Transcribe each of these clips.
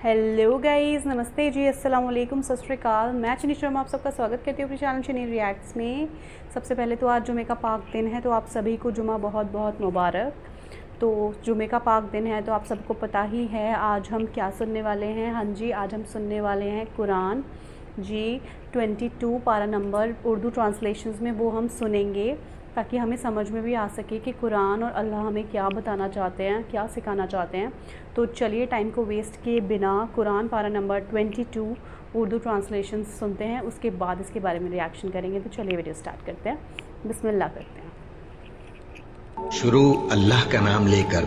Hello guys, नमस्ते जी, अस्सलाम वालेकुम, सत श्री अकाल। मैं चनी शर्मा आप सबका स्वागत करती हूँ अपने चैनल चनी रिएक्ट्स में। सबसे पहले तो आज जुमे का पाक दिन है, तो आप सभी को जुमा बहुत बहुत मुबारक। तो जुमे का पाक दिन है तो आप सबको पता ही है आज हम क्या सुनने वाले हैं। हाँ जी, आज हम सुनने वाले हैं कुरान जी 22 पारा नंबर उर्दू ट्रांसलेशंस में वो हम सुनेंगे, ताकि हमें समझ में भी आ सके कि कुरान और अल्लाह हमें क्या बताना चाहते हैं, क्या सिखाना चाहते हैं। तो चलिए टाइम को वेस्ट किए बिना कुरान पारा नंबर 22 उर्दू ट्रांसलेशन सुनते हैं, उसके बाद इसके बारे में रिएक्शन करेंगे। तो चलिए वीडियो स्टार्ट करते हैं, बिस्मिल्लाह करते हैं। शुरू अल्लाह का नाम लेकर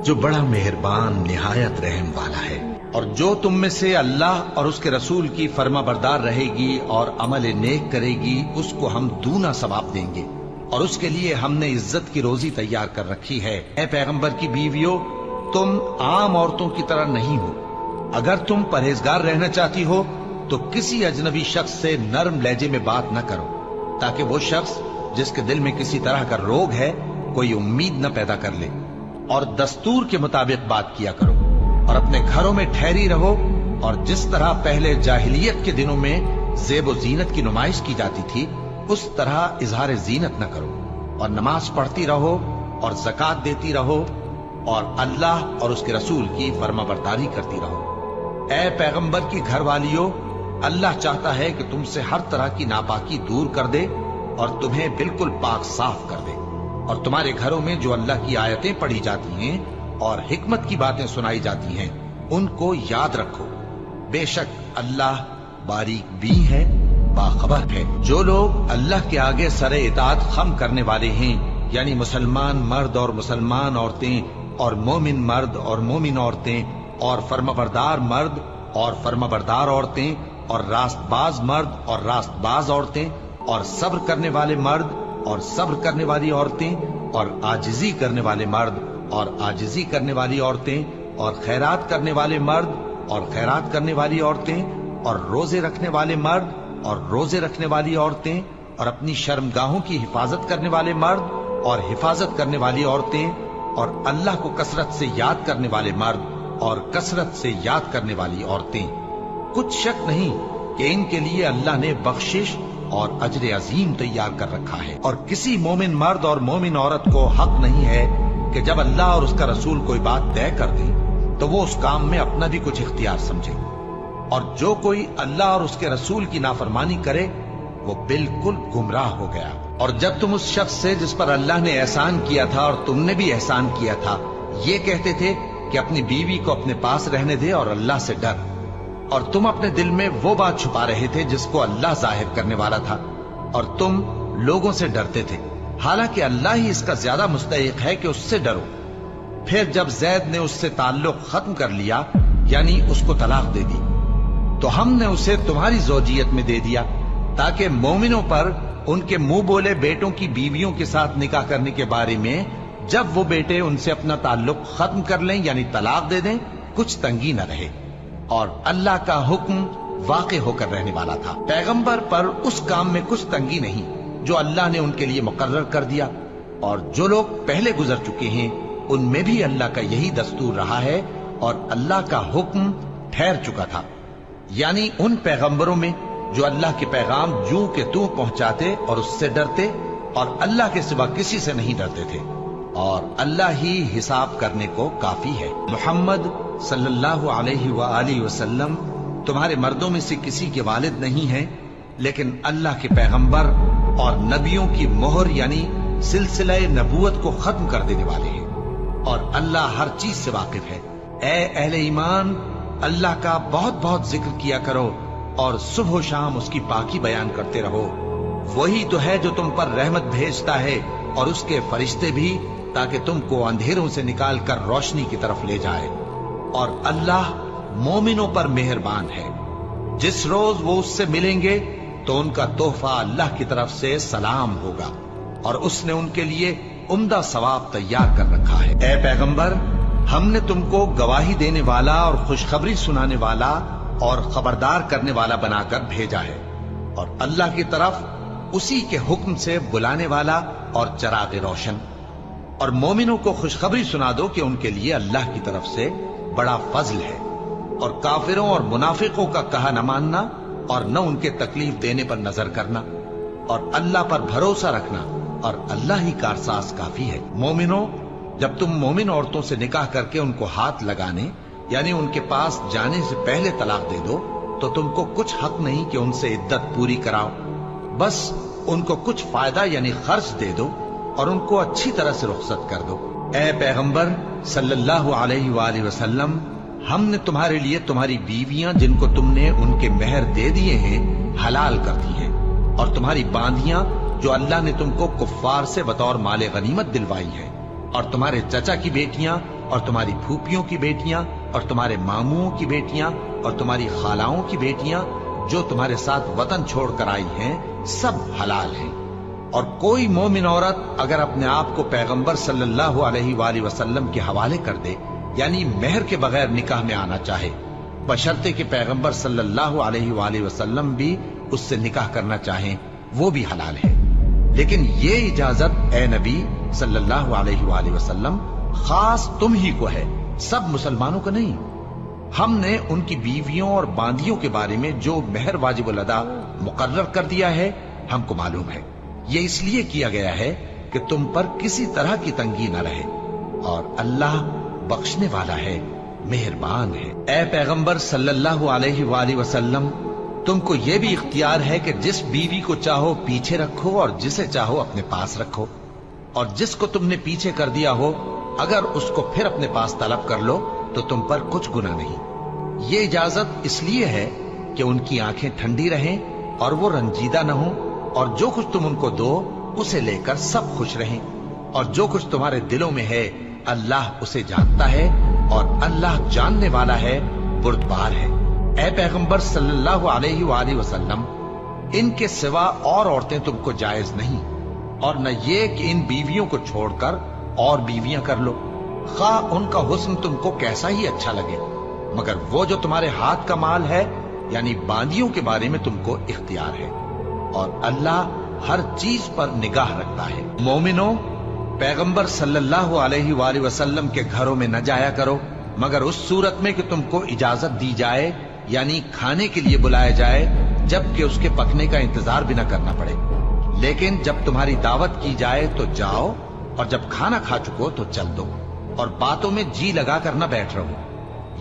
जो बड़ा मेहरबान निहायत रहम वाला है। और जो तुम में से अल्लाह और उसके रसूल की फर्माबरदार रहेगी और अमल नेक करेगी, उसको हम दूना सवाब देंगे और उसके लिए हमने इज्जत की रोजी तैयार कर रखी है। ऐ पैगंबर की बीवियों, तुम आम औरतों की तरह नहीं हो। अगर तुम परहेजगार रहना चाहती हो तो किसी अजनबी शख्स से नरम लहजे में बात न करो, ताकि वो शख्स जिसके दिल में किसी तरह का रोग है कोई उम्मीद न पैदा कर ले। और दस्तूर के मुताबिक बात किया करो और अपने घरों में ठहरी रहो। और जिस तरह पहले जाहिलियत के दिनों में ज़ेब ज़ीनत की नुमाइश की जाती थी, उस तरह इजहार ज़ीनत न करो। और नमाज पढ़ती रहो और ज़कात देती रहो और अल्लाह और उसके रसूल की फर्माबरदारी करती रहो। ऐ पैगंबर की घरवालियों, अल्लाह चाहता है कि तुमसे हर तरह की नापाकी दूर कर दे और तुम्हें बिल्कुल पाक साफ कर दे। और तुम्हारे घरों में जो अल्लाह की आयतें पढ़ी जाती हैं और हिकमत की बातें सुनाई जाती हैं, उनको याद रखो। बेशक अल्लाह बारीक भी है, बाखबर है। जो लोग अल्लाह के आगे सरे इताअत खम करने वाले हैं, यानी मुसलमान मर्द और मुसलमान औरतें और मोमिन मर्द और मोमिन औरतें और फर्माबरदार मर्द और फर्माबरदार औरतें और रास्तबाज मर्द और रास्तबाज औरतें और सब्र करने वाले मर्द और सब्र करने वाली औरतें और आजिजी करने वाले मर्द और आजिजी करने वाली औरतें और खैरात करने वाले मर्द और खैरात करने वाली औरतें और रोजे रखने वाले मर्द और रोजे रखने वाली औरतें और अपनी शर्मगाहों की हिफाजत करने वाले मर्द और हिफाजत करने वाली औरतें और अल्लाह को कसरत से याद करने वाले मर्द और कसरत से याद करने वाली औरतें। कुछ शक नहीं कि इनके लिए अल्लाह ने बख्शिश और अजर अजीम तैयार कर रखा है। और किसी मोमिन मर्द और मोमिन औरत को हक नहीं है कि जब अल्लाह और उसका रसूल कोई बात तय कर दे तो वो उस काम में अपना भी कुछ इख्तियार समझे। और जो कोई अल्लाह और उसके रसूल की नाफरमानी करे वो बिल्कुल गुमराह हो गया। और जब तुम उस शख्स से जिस पर अल्लाह ने एहसान किया था और तुमने भी एहसान किया था, ये कहते थे कि अपनी बीवी को अपने पास रहने दे और अल्लाह से डर, और तुम अपने दिल में वो बात छुपा रहे थे जिसको अल्लाह जाहिर करने वाला था, और तुम लोगों से डरते थे, हालांकि अल्लाह ही इसका ज्यादा मुस्तहिक है कि उससे डरो। फिर जब जैद ने उससे ताल्लुक खत्म कर लिया, यानी उसको तलाक दे दी, तो हमने उसे तुम्हारी ज़ौजियत में दे दिया, ताकि मोमिनों पर उनके मुंह बोले बेटों की बीवियों के साथ निकाह करने के बारे में जब वो बेटे उनसे अपना ताल्लुक खत्म कर लें यानी तलाक दे दें, कुछ तंगी न रहे। और अल्लाह का हुक्म वाक़े होकर रहने वाला था। पैगंबर पर उस काम में कुछ तंगी नहीं जो अल्लाह ने उनके लिए मुकर्रर कर दिया। और जो लोग पहले गुजर चुके हैं उनमें भी अल्लाह का यही दस्तूर रहा है और अल्लाह का हुक्म ठहर चुका था, यानी उन पैगंबरों में जो अल्लाह के पैगाम जूं के तूं पहुंचाते और उससे डरते और अल्लाह के सिवा किसी से नहीं डरते थे। और अल्लाह ही हिसाब करने को काफी है। मुहम्मद सल्लल्लाहु अलैहि वालैहि वसल्लम तुम्हारे मर्दों में से किसी के वालिद नहीं हैं, लेकिन अल्लाह के पैगंबर और नबियों की मोहर यानी सिलसिला नबूवत को खत्म कर देने वाले हैं। और अल्लाह हर चीज से वाकिफ है। ऐ अहले ईमान, अल्लाह का बहुत बहुत जिक्र किया करो और सुबह शाम उसकी पाकी बयान करते रहो। वही तो है जो तुम पर रहमत भेजता है और उसके फरिश्ते भी, ताकि तुमको अंधेरों से निकाल कर रोशनी की तरफ ले जाए। और अल्लाह मोमिनों पर मेहरबान है। जिस रोज वो उससे मिलेंगे तो उनका तोहफा अल्लाह की तरफ से सलाम होगा और उसने उनके लिए उम्दा सवाब तैयार कर रखा है। ऐ पैगंबर, हमने तुमको गवाही देने वाला और खुशखबरी सुनाने वाला और खबरदार करने वाला बनाकर भेजा है, और अल्लाह की तरफ उसी के हुक्म से बुलाने वाला और चराग रोशन। और मोमिनों को खुशखबरी सुना दो कि उनके लिए अल्लाह की तरफ से बड़ा फजल है اور کافروں اور منافقوں کا کہا نہ ماننا اور نہ ان کے تکلیف دینے پر نظر کرنا اور اللہ پر بھروسہ رکھنا اور اللہ ہی کارساز کافی ہے۔ مومنوں، جب تم مومن عورتوں سے نکاح کر کے ان کو ہاتھ لگانے یعنی ان کے پاس جانے سے پہلے طلاق دے دو تو تم کو کچھ حق نہیں کہ ان سے عدت پوری کراؤ، بس ان کو کچھ فائدہ یعنی خرچ دے دو اور ان کو اچھی طرح سے رخصت کر دو۔ اے پیغمبر صلی اللہ علیہ وآلہ وسلم، ہم نے تمہارے لیے تمہاری بیویاں جن کو تم نے ان کے مہر دے دیے ہیں حلال کر دی ہیں، اور تمہاری باندیاں جو اللہ نے تم کو کفار سے بطور مال غنیمت دلوائی ہے، اور تمہارے چچا کی بیٹیاں اور تمہاری پھوپھیوں کی بیٹیاں اور تمہارے ماموں کی بیٹیاں اور تمہاری خالاؤں کی بیٹیاں جو تمہارے ساتھ وطن چھوڑ کر آئی ہیں، سب حلال ہیں۔ اور کوئی مومن عورت اگر اپنے آپ کو پیغمبر صلی اللہ علیہ وآلہ وسلم کے حوالے کر دے یعنی مہر کے بغیر نکاح میں آنا چاہے، بشرطے کہ پیغمبر صلی اللہ علیہ وآلہ وسلم بھی اس سے نکاح کرنا چاہیں، وہ بھی حلال ہے۔ لیکن یہ اجازت اے نبی صلی اللہ علیہ وآلہ وسلم خاص تم ہی کو ہے، سب مسلمانوں کو نہیں۔ ہم نے ان کی بیویوں اور باندیوں کے بارے میں جو مہر واجب الادا مقرر کر دیا ہے ہم کو معلوم ہے، یہ اس لیے کیا گیا ہے کہ تم پر کسی طرح کی تنگی نہ رہے، اور اللہ بخشنے والا ہے، مہربان ہے۔ اے پیغمبر صلی اللہ علیہ وآلہ وسلم، تم کو یہ بھی اختیار ہے کہ جس بیوی کو چاہو پیچھے رکھو اور جسے چاہو اپنے پاس رکھو، اور جس کو تم نے پیچھے کر دیا ہو اگر اس کو پھر اپنے پاس طلب کر لو تو تم پر کچھ گناہ نہیں۔ یہ اجازت اس لیے ہے کہ ان کی آنکھیں ٹھنڈی رہیں اور وہ رنجیدہ نہ ہوں، اور جو کچھ تم ان کو دو اسے لے کر سب خوش رہیں، اور جو کچھ تمہارے دلوں میں ہے اللہ اسے جانتا ہے، اور اللہ جاننے والا ہے، بردبار ہے۔ اے پیغمبر صلی اللہ علیہ وآلہ وسلم، ان کے سوا اور عورتیں تم کو جائز نہیں، اور نہ یہ کہ ان بیویوں کو چھوڑ کر اور بیویاں کر لو، خواہ ان کا حسن تم کو کیسا ہی اچھا لگے، مگر وہ جو تمہارے ہاتھ کا مال ہے یعنی باندیوں کے بارے میں تم کو اختیار ہے، اور اللہ ہر چیز پر نگاہ رکھتا ہے۔ مومنوں، پیغمبر صلی اللہ علیہ وآلہ وسلم کے گھروں میں نہ جایا کرو مگر اس صورت میں کہ تم کو اجازت دی جائے یعنی کھانے کے لیے بلایا جائے جبکہ اس کے پکنے کا انتظار بھی نہ کرنا پڑے، لیکن جب تمہاری دعوت کی جائے تو جاؤ، اور جب کھانا کھا چکو تو چل دو، اور باتوں میں جی لگا کر نہ بیٹھ رہو۔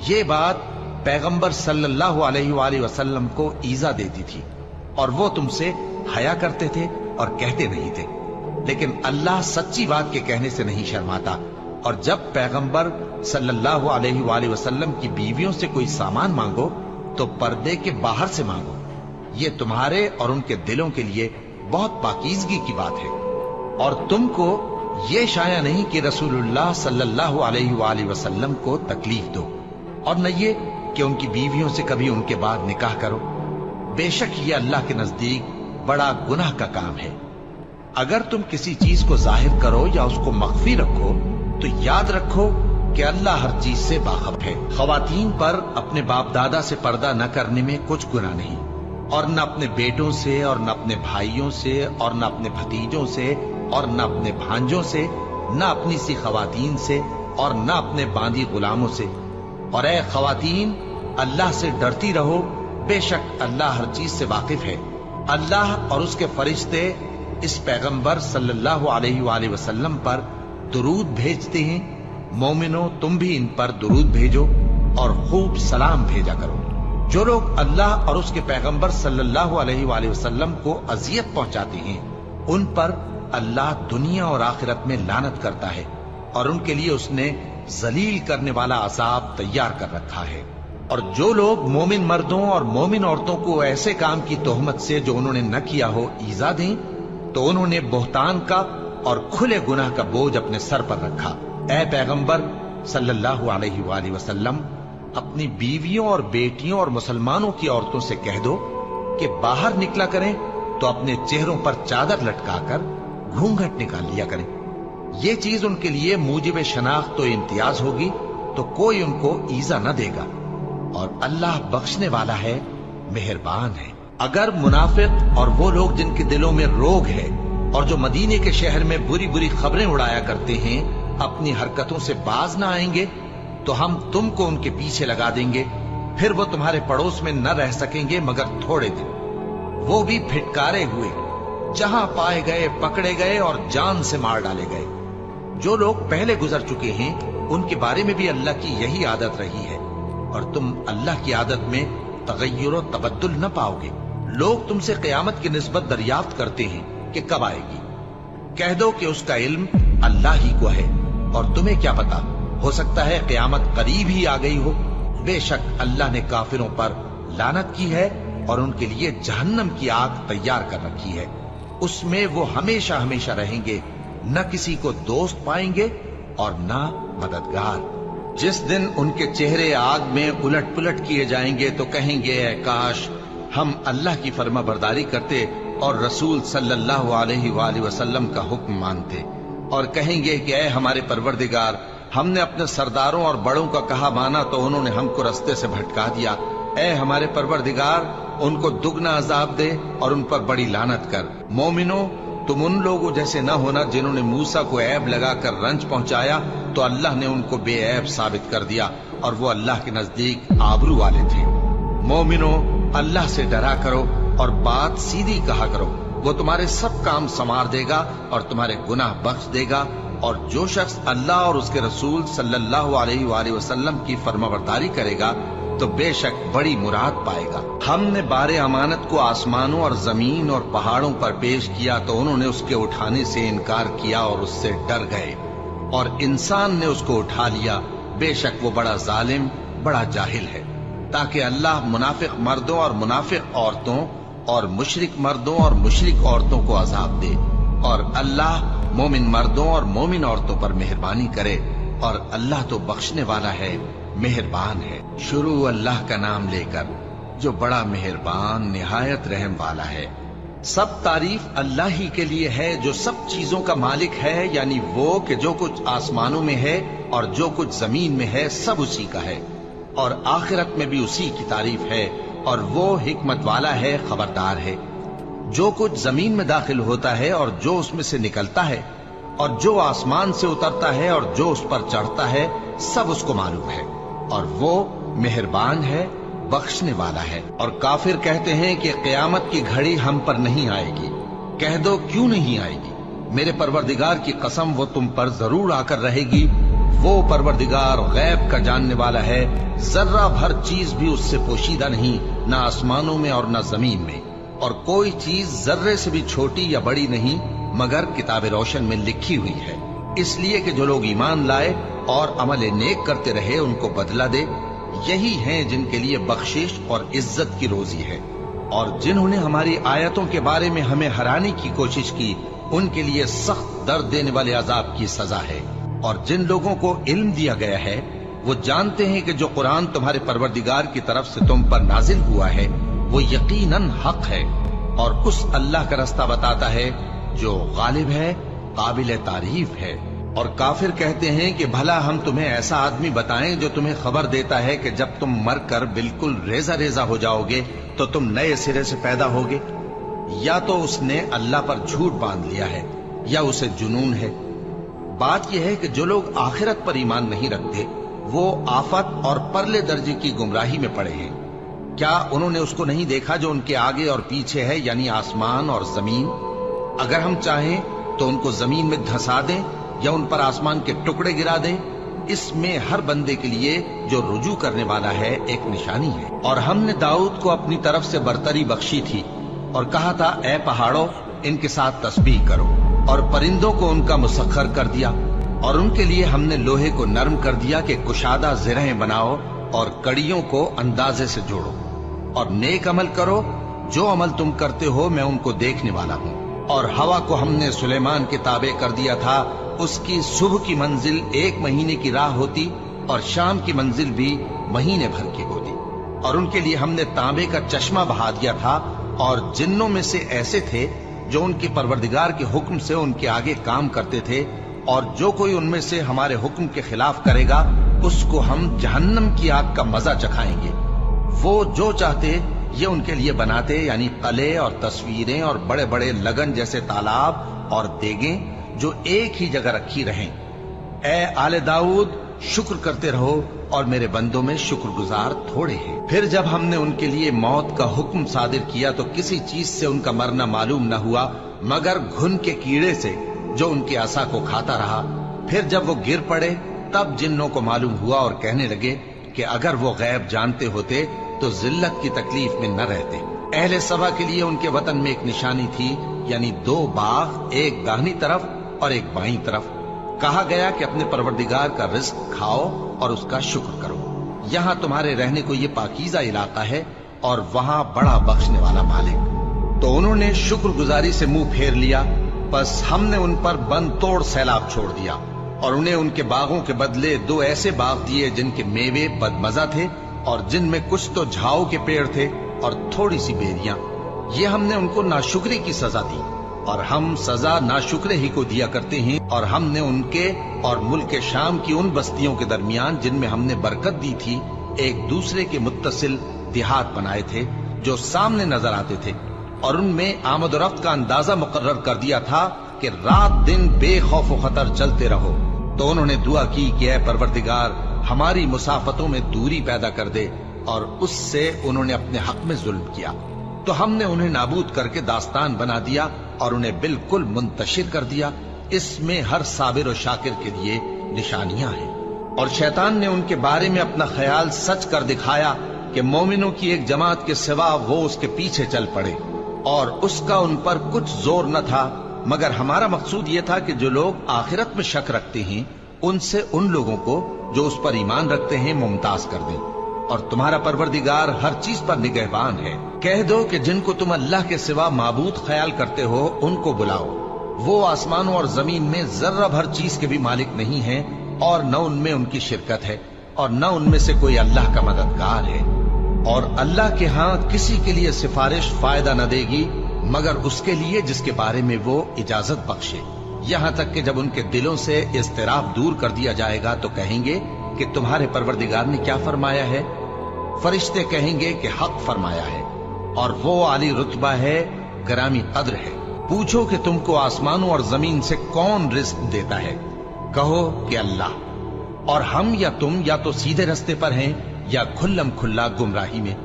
یہ بات پیغمبر صلی اللہ علیہ وآلہ وسلم کو ایذا دیتی تھی، اور وہ تم سے حیا کرتے تھے اور کہتے نہیں تھے، لیکن اللہ سچی بات کے کہنے سے نہیں شرماتا، اور جب پیغمبر صلی اللہ علیہ وآلہ وسلم کی بیویوں سے کوئی سامان مانگو تو پردے کے باہر سے مانگو، یہ تمہارے اور ان کے دلوں کے لیے بہت پاکیزگی کی بات ہے۔ اور تم کو یہ شایع نہیں کہ رسول اللہ صلی اللہ علیہ وآلہ وسلم کو تکلیف دو، اور نہ یہ کہ ان کی بیویوں سے کبھی ان کے بعد نکاح کرو، بے شک یہ اللہ کے نزدیک بڑا گناہ کا کام ہے۔ اگر تم کسی چیز کو ظاہر کرو یا اس کو مخفی رکھو تو یاد رکھو کہ اللہ ہر چیز سے باخبر ہے۔ خواتین پر اپنے باپ دادا سے پردہ نہ کرنے میں کچھ گناہ نہیں، اور نہ اپنے بیٹوں سے اور نہ اپنے بھائیوں سے اور نہ اپنے بھتیجوں سے اور نہ اپنے بھانجوں سے، نہ اپنی سی خواتین سے اور نہ اپنے باندی غلاموں سے۔ اور اے خواتین، اللہ سے ڈرتی رہو، بے شک اللہ ہر چیز سے واقف ہے۔ اللہ اور اس کے فرشتے اس پیغمبر صلی اللہ علیہ وآلہ وسلم پر درود بھیجتے ہیں، مومنوں تم بھی ان پر درود بھیجو اور خوب سلام بھیجا کرو۔ جو لوگ اللہ اور اس کے پیغمبر صلی اللہ علیہ وآلہ وسلم کو اذیت پہنچاتے ہیں ان پر اللہ دنیا اور آخرت میں لعنت کرتا ہے، اور ان کے لیے اس نے ذلیل کرنے والا عذاب تیار کر رکھا ہے۔ اور جو لوگ مومن مردوں اور مومن عورتوں کو ایسے کام کی تہمت سے جو انہوں نے نہ کیا ہو ایذا دیں تو انہوں نے بہتان کا اور کھلے گناہ کا بوجھ اپنے سر پر رکھا۔ اے پیغمبر صلی اللہ علیہ وآلہ وسلم، اپنی بیویوں اور بیٹیوں اور مسلمانوں کی عورتوں سے کہہ دو کہ باہر نکلا کریں تو اپنے چہروں پر چادر لٹکا کر گھونگھٹ نکال لیا کریں، یہ چیز ان کے لیے موجب شناخت و امتیاز ہوگی تو کوئی ان کو ایذا نہ دے گا، اور اللہ بخشنے والا ہے، مہربان ہے۔ اگر منافق اور وہ لوگ جن کے دلوں میں روگ ہے اور جو مدینے کے شہر میں بری بری خبریں اڑایا کرتے ہیں اپنی حرکتوں سے باز نہ آئیں گے تو ہم تم کو ان کے پیچھے لگا دیں گے फिर वो तुम्हारे पड़ोस में न रह सकेंगे मगर थोड़े दिन, वो भी फिटकारे हुए, जहां पाए गए पकड़े गए और जान से मार डाले गए। जो लोग पहले गुजर चुके हैं उनके बारे में भी अल्लाह की यही आदत रही है, और तुम अल्लाह की आदत में तगय्युर और तबद्दुल न पाओगे। लोग तुमसे क़यामत की निस्बत दरियाफ्त करते हैं कि कब आएगी। कह दो कि उसका इल्म अल्लाह ही को है, और तुम्हें क्या पता, हो सकता है क़यामत करीब ही आ गई हो। बेशक अल्लाह ने काफिरों पर लानत की है और उनके लिए जहन्नम की आग तैयार कर रखी है। उसमें वो हमेशा हमेशा रहेंगे, न किसी को दोस्त पाएंगे और न मददगार। जिस दिन उनके चेहरे आग में उलट पुलट किए जाएंगे तो कहेंगे, ऐ काश हम अल्लाह की फर्मा बरदारी करते और रसूल सल्लल्लाहु अलैहि वसल्लम का हुक्म मानते, और कहेंगे कि ऐ हमारे परवरदिगार, हमने अपने सरदारों और बड़ों का कहा माना तो उन्होंने हमको रास्ते से भटका दिया। ऐ हमारे परवरदिगार, उनको दुगना अजाब दे और उन पर बड़ी लानत कर। मोमिनो, तुम उन लोगों जैसे न होना जिन्होंने मूसा को ऐब लगाकर रंज पहुंचाया तो अल्लाह ने उनको बेऐब साबित कर दिया और वो अल्लाह के नजदीक आबरू वाले थे। मोमिनो, अल्लाह से डरा करो और बात सीधी कहा करो, वो तुम्हारे सब काम संवार देगा और तुम्हारे गुनाह बख्श देगा। और जो शख्स अल्लाह और उसके रसूल सल्लल्लाहु अलैहि वसल्लम की फर्माबरदारी करेगा तो बेशक बड़ी मुराद पाएगा। हमने बारे अमानत को आसमानों और जमीन और पहाड़ों पर पेश किया तो उन्होंने उसके उठाने से इनकार किया और उससे डर गए, और इंसान ने उसको उठा लिया। बेशक वो बड़ा जालिम, बड़ा जाहिल है। ताकि अल्लाह मुनाफिक मर्दों और मुनाफिक औरतों और मुशरिक मर्दों और मुशरिक औरतों को अजाब दे, और अल्लाह मोमिन मर्दों और मोमिन औरतों पर मेहरबानी करे, और अल्लाह तो बख्शने वाला है, मेहरबान है। शुरू अल्लाह का नाम लेकर जो बड़ा मेहरबान निहायत रहम वाला है। सब तारीफ अल्लाह ही के लिए है जो सब चीजों का मालिक है, यानी वो कि जो कुछ आसमानों में है और जो कुछ जमीन में है सब उसी का है, और आखिरत में भी उसी की तारीफ है, और वो हिकमत वाला है, खबरदार है। जो कुछ जमीन में दाखिल होता है और जो उसमें से निकलता है, और जो आसमान से उतरता है और जो उस पर चढ़ता है, सब उसको मालूम है, और वो मेहरबान है, बख्शने वाला है। और काफिर कहते हैं कि क़यामत की घड़ी हम पर नहीं आएगी। कह दो, क्यों नहीं आएगी? मेरे परवरदिगार की कसम, वो तुम पर जरूर आकर रहेगी। वो परवरदिगार गैब का जानने वाला है, जर्रा भर चीज भी उससे पोशीदा नहीं, न आसमानों में और न जमीन में, और कोई चीज जर्रे से भी छोटी या बड़ी नहीं मगर किताब रोशन में लिखी हुई है। इसलिए कि जो लोग ईमान लाए और अमल नेक करते रहे उनको बदला दे, यही हैं जिनके लिए बख्शिश और इज्जत की रोजी है। और जिन्होंने हमारी आयतों के बारे में हमें हराने की कोशिश की, उनके लिए सख्त दर्द देने वाले अजाब की सजा है। और जिन लोगों को इल्म दिया गया है वो जानते हैं कि जो कुरान तुम्हारे परवरदिगार की तरफ से तुम पर नाजिल हुआ है वो यकीनन हक है, और उस अल्लाह का रास्ता बताता है जो गालिब है, काबिल तारीफ है। और काफिर कहते हैं कि भला हम तुम्हें ऐसा आदमी बताएं जो तुम्हें खबर देता है कि जब तुम मरकर बिल्कुल रेजा रेजा हो जाओगे तो तुम नए सिरे से पैदा होगे। या तो उसने अल्लाह पर झूठ बांध लिया है या उसे जुनून है। बात यह है कि जो लोग आखिरत पर ईमान नहीं रखते वो आफत और परले दर्जे की गुमराही में पड़े हैं। क्या उन्होंने उसको नहीं देखा जो उनके आगे और पीछे है, यानी आसमान और जमीन? अगर हम चाहें तो उनको जमीन में धंसा दें या उन पर आसमान के टुकड़े गिरा दें। इसमें हर बंदे के लिए जो रुजू करने वाला है एक निशानी है। और हमने दाऊद को अपनी तरफ से बरतरी बख्शी थी और कहा था, ऐ पहाड़ों, इनके साथ तस्बीह करो। और परिंदों को उनका मुसख्खर कर दिया, और उनके लिए हमने लोहे को नरम कर दिया कि कुशादा ज़िरहें बनाओ और कड़ियों को अंदाजे से जोड़ो। और नेक अमल करो, जो अमल तुम करते हो मैं उनको देखने वाला हूँ। और हवा को हमने सुलेमान के ताबे कर दिया था। उसकी सुबह की मंजिल 1 महीने की राह होती और शाम की मंजिल भी महीने भर की होती। और उनके लिए हमने तांबे का चश्मा बहा दिया था। और जिन्नों में से ऐसे थे जो उनके परवरदिगार के हुक्म से उनके आगे काम करते थे, और जो कोई उनमें से हमारे हुक्म के खिलाफ करेगा उसको हम जहन्नम की आग का मजा चखाएंगे। वो जो चाहते ये उनके लिए बनाते, यानी कले और तस्वीरें और बड़े बड़े लगन जैसे तालाब और देगें जो एक ही जगह रखी रहें। ए आले दाऊद, शुक्र करते रहो और मेरे बंदों में शुक्रगुजार थोड़े हैं। फिर जब हमने उनके लिए मौत का हुक्म सादिर किया तो किसी चीज से उनका मरना मालूम न हुआ मगर घुन के कीड़े से जो उनके आसा को खाता रहा। फिर जब वो गिर पड़े तब जिन्नों को मालूम हुआ और कहने लगे कि अगर वो गैब जानते होते तो जिल्लत की तकलीफ में न रहते। अहले सबा के लिए उनके वतन में एक निशानी थी, यानी 2 बाग, एक दाहिनी तरफ और एक बाईं तरफ। कहा गया कि अपने परवरदिगार का रिज्क खाओ और उसका शुक्र करो। यहाँ तुम्हारे रहने को ये पाकीज़ा इलाका है और वहाँ बड़ा बख्शने वाला मालिक। तो उन्होंने शुक्रगुजारी से मुंह फेर लिया, बस हमने उन पर बंद तोड़ सैलाब छोड़ दिया और उन्हें उनके बागों के बदले 2 ऐसे बाग दिए जिनके मेवे बदमजा थे और जिनमें कुछ तो झाओ के पेड़ थे और थोड़ी सी बेरियां। ये हमने उनको नाशुक्री की सजा दी और हम सजा नाशुक्रे ही को दिया करते हैं। और हमने उनके और मुल्क शाम की उन बस्तियों के दरमियान जिनमें हमने बरकत दी थी एक दूसरे के मुत्तसिल देहात बनाए थे जो सामने नजर आते थे और उनमें आमद रफ्त का अंदाजा मुकर्रर कर दिया था कि रात दिन बेखौफ व खतर चलते रहो। तो उन्होंने दुआ की कि ऐ परवरदिगार हमारी मुसाफतों में दूरी पैदा कर दे, और उससे उन्होंने अपने हक में जुल्म किया। तो हमने उन्हें नाबूद करके दास्तान बना दिया और उन्हें बिल्कुल मुंतशिर कर दिया। इसमें हर साबिर और शाकिर के लिए निशानियां हैं। और शैतान ने उनके बारे में अपना ख्याल सच कर दिखाया कि मोमिनों की एक जमात के सिवा वो उसके पीछे चल पड़े और उसका उन पर कुछ जोर न था, मगर हमारा मकसूद ये था कि जो लोग आखिरत में शक रखते हैं उनसे उन लोगों को जो उस पर ईमान रखते हैं मुमताज कर दें। और तुम्हारा परवरदिगार हर चीज पर निगहबान है। कह दो कि जिनको तुम अल्लाह के सिवा माबूद ख्याल करते हो उनको बुलाओ। वो आसमानों और जमीन में जर्रा भर चीज के भी मालिक नहीं है और न उनमें उनकी शिरकत है और न उनमें से कोई अल्लाह का मददगार है। और अल्लाह के यहाँ किसी के लिए सिफारिश फायदा न देगी मगर उसके लिए जिसके बारे में वो इजाजत बख्शे। यहाँ तक कि जब उनके दिलों से इज़्तिराब दूर कर दिया जाएगा तो कहेंगे कि तुम्हारे परवरदिगार ने क्या फरमाया है। फरिश्ते कहेंगे कि हक फरमाया है और वो आली रुतबा है, गरामी कद्र है। पूछो कि तुमको आसमानों और जमीन से कौन रिज्क देता है, कहो कि अल्लाह। और हम या तुम या तो सीधे रास्ते पर हैं या खुल्लम खुल्ला गुमराही में।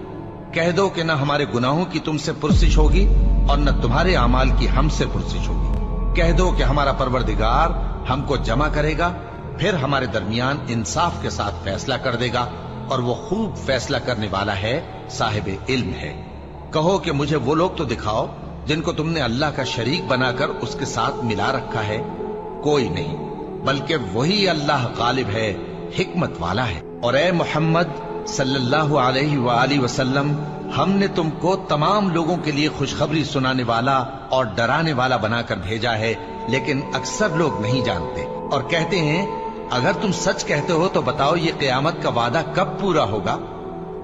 कह दो कि न हमारे गुनाहों की तुमसे पुरसिश होगी और न तुम्हारे अमाल की हमसे पुरसिश होगी। कह दो कि हमारा परवरदिगार हमको जमा करेगा, फिर हमारे दरमियान इंसाफ के साथ फैसला कर देगा और वो खूब फैसला करने वाला है, साहिब इल्म है। कहो कि मुझे वो लोग तो दिखाओ जिनको तुमने अल्लाह का शरीक बनाकर उसके साथ मिला रखा है। कोई नहीं, बल्कि वही अल्लाह गालिब है, हिकमत वाला है। और ए मोहम्मद सल्लल्लाहु अलैहि वसल्लम, हमने तुमको तमाम लोगों के लिए खुशखबरी सुनाने वाला और डराने वाला बनाकर भेजा है, लेकिन अक्सर लोग नहीं जानते और कहते हैं अगर तुम सच कहते हो तो बताओ ये क़यामत का वादा कब पूरा होगा।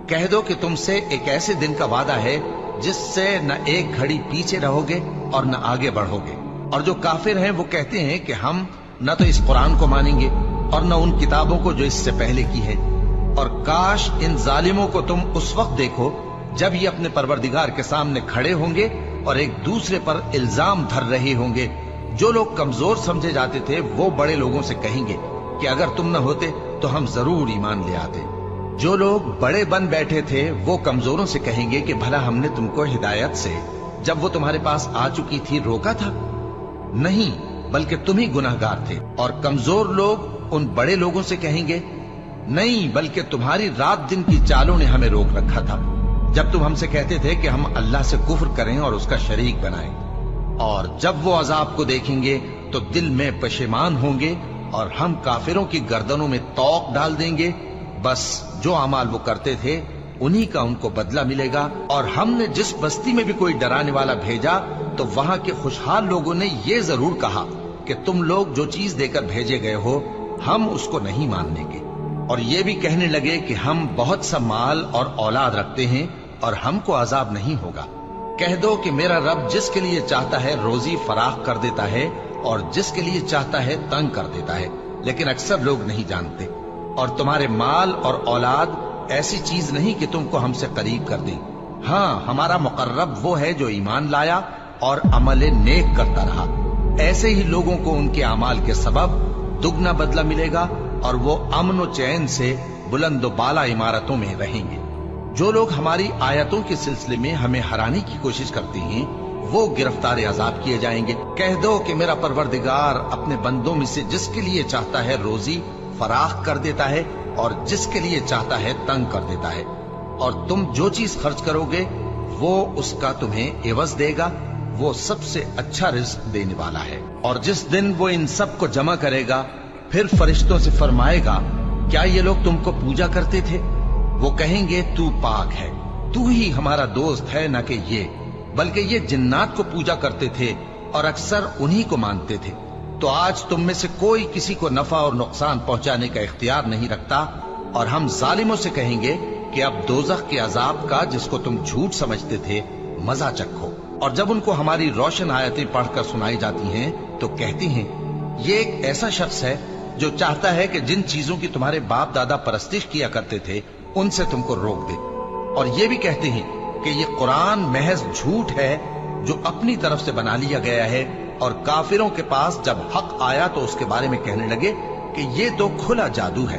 कह दो कि तुमसे एक ऐसे दिन का वादा है जिससे न एक घड़ी पीछे रहोगे और न आगे बढ़ोगे। और जो काफिर हैं वो कहते हैं कि हम न तो इस कुरान को मानेंगे और न उन किताबों को जो इससे पहले की है। और काश इन जालिमों को तुम उस वक्त देखो जब ये अपने परवरदिगार के सामने खड़े होंगे और एक दूसरे पर इल्जाम धर रहे होंगे। जो लोग कमजोर समझे जाते थे वो बड़े लोगों से कहेंगे कि अगर तुम न होते तो हम जरूर ईमान ले आते। जो लोग बड़े बन बैठे थे वो कमजोरों से कहेंगे कि भला हमने तुमको हिदायत से जब वो तुम्हारे पास आ चुकी थी रोका था? नहीं, बल्कि तुम ही गुनाहगार थे। और कमजोर लोग उन बड़े लोगों से कहेंगे नहीं, बल्कि तुम्हारी रात दिन की चालों ने हमें रोक रखा था जब तुम हमसे कहते थे कि हम अल्लाह से कुफ्र करें और उसका शरीक बनाएं। और जब वो अजाब को देखेंगे तो दिल में पशेमान होंगे और हम काफिरों की गर्दनों में तौक डाल देंगे। बस जो अमाल वो करते थे उन्हीं का उनको बदला मिलेगा। और हमने जिस बस्ती में भी कोई डराने वाला भेजा तो वहां के खुशहाल लोगों ने ये जरूर कहा कि तुम लोग जो चीज देकर भेजे गए हो हम उसको नहीं मान लेंगे। और ये भी कहने लगे कि हम बहुत सा माल और औलाद रखते हैं और हमको अजाब नहीं होगा। कह दो कि मेरा रब जिसके लिए चाहता है रोजी फराख कर देता है और जिसके लिए चाहता है तंग कर देता है, लेकिन अक्सर लोग नहीं जानते। और तुम्हारे माल और औलाद ऐसी चीज नहीं कि तुमको हमसे करीब कर दें। हाँ, हमारा मुकर्रब वो है जो ईमान लाया और अमल नेक करता रहा। ऐसे ही लोगों को उनके अमाल के सबब दुगना बदला मिलेगा और वो अमन व चैन से बुलंद बाला इमारतों में रहेंगे। जो लोग हमारी आयतों के सिलसिले में हमें हराने की कोशिश करते हैं वो गिरफ्तार अजाब किए जाएंगे। कह दो कि मेरा परवरदिगार अपने बंदों में से जिसके लिए चाहता है रोजी फराख कर देता है और जिसके लिए चाहता है तंग कर देता है, और तुम जो चीज खर्च करोगे वो उसका तुम्हें एवज देगा। वो सबसे अच्छा रिस्क देने वाला है। और जिस दिन वो इन सब को जमा करेगा फिर फरिश्तों से फरमाएगा, क्या ये लोग तुमको पूजा करते थे? वो कहेंगे, तू पाक है, तू ही हमारा दोस्त है, न कि ये, बल्कि ये जिन्नात को पूजा करते थे और अक्सर उन्हीं को मानते थे। तो आज तुम में से कोई किसी को नफा और नुकसान पहुंचाने का इख्तियार नहीं रखता। और हम जालिमों से कहेंगे कि अब दोजख के अजाब का, जिसको तुम झूठ समझते थे, मजा चखो। और जब उनको हमारी रोशन आयतें पढ़कर सुनाई जाती हैं तो कहती हैं, ये एक ऐसा शख्स है जो चाहता है कि जिन चीजों की तुम्हारे बाप दादा परस्तिश किया करते थे उनसे तुमको रोक दे। और ये भी कहते हैं कि ये कुरान महज झूठ है जो अपनी तरफ से बना लिया गया है। और काफिरों के पास जब हक आया तो उसके बारे में कहने लगे कि ये तो खुला जादू है।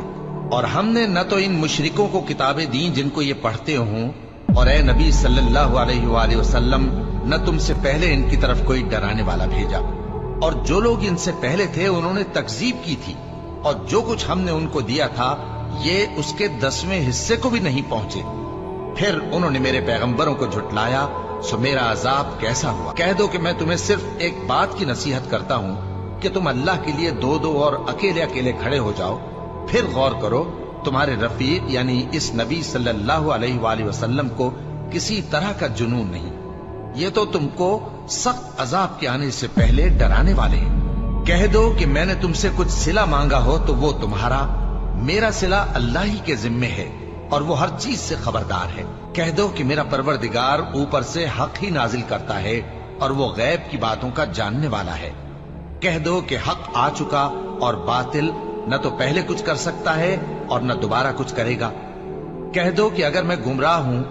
और हमने न तो इन मुशरिकों को किताबें दी जिनको ये पढ़ते हों, और ए नबी सल्लल्लाहु अलैहि वसल्लम न तुमसे पहले इनकी तरफ कोई डराने वाला भेजा। और जो लोग इनसे पहले थे उन्होंने तकजीब की थी, और जो कुछ हमने उनको दिया था ये उसके 10वें हिस्से को भी नहीं पहुंचे। फिर उन्होंने मेरे पैगंबरों को झुटलाया, सो मेरा अजाब कैसा हुआ। कह दो कि मैं तुम्हें सिर्फ एक बात की नसीहत करता हूँ कि तुम अल्लाह के लिए दो दो और अकेले अकेले खड़े हो जाओ। फिर गौर करो, तुम्हारे रफीक यानी इस नबी सल्लल्लाहु अलैहि वसल्लम को किसी तरह का जुनून नहीं। ये तो तुमको सख्त अजाब के आने से पहले डराने वाले हैं। कह दो कि मैंने तुमसे कुछ सिला मांगा हो तो वो तुम्हारा, मेरा सिला अल्लाह ही के जिम्मे है और वो हर चीज से खबरदार है। कह दो कि मेरा परवरदिगार ऊपर से हक ही नाजिल करता है और वो गैब की बातों का जानने वाला है। कह दो कि हक आ चुका और बातिल न तो पहले कुछ कर सकता है और न दोबारा कुछ करेगा। कह दो कि अगर मैं गुमराह हूं